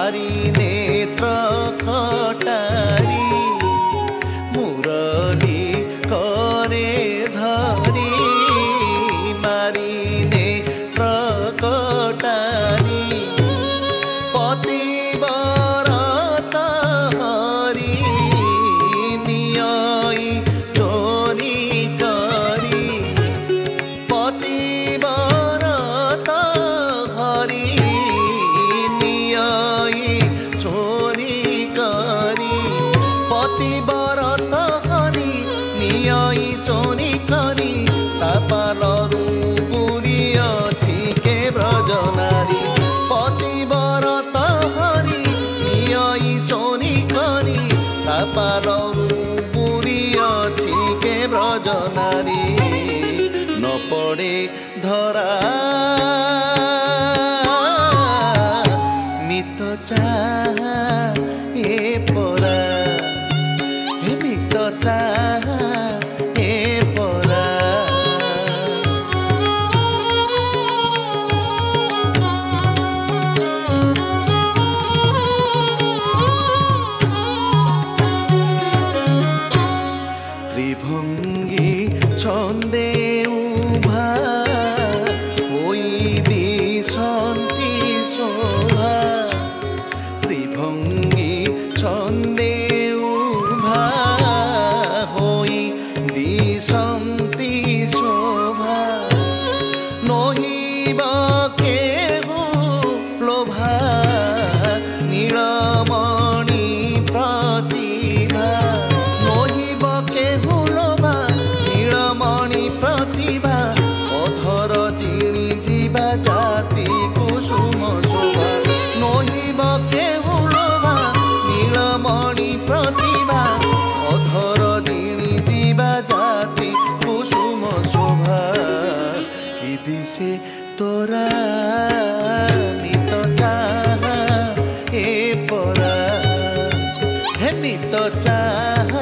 मारी नेत्र कटारी मुरली करे धरी मारी नेत्र कटारी पतिव्रत हरि नियई चोरी करी पतिव्रत हरि नियई चोरी करी पतिव्रत हरि नियई चोरी करी तापालरू बुरी अछि के ब्रज नारी पतिव्रत हरि नियई चोरी करी तापालरू बुरी अछि के ब्रज नारी न पड़े धरा मित चाह ए परा हे मित चाह ए परा त्रिभंगी छंदे उभा होई दिशंती शोभा त्रिभंगी छंदे उभा होई दिशंती शोभा नहिब केहू लोभा नीलमणि प्रतिभा नहिब केहू लोभा नीलमणि प्रतिभा अधर जिणी जीवा जाति कुसुम शोभा नहिब केहू लोभा नीलमणि प्रतिभा अधर जिणी जीवा जाति कुसुम शोभा कि दिसे तोरा मित चाह ए परा हे मित चाह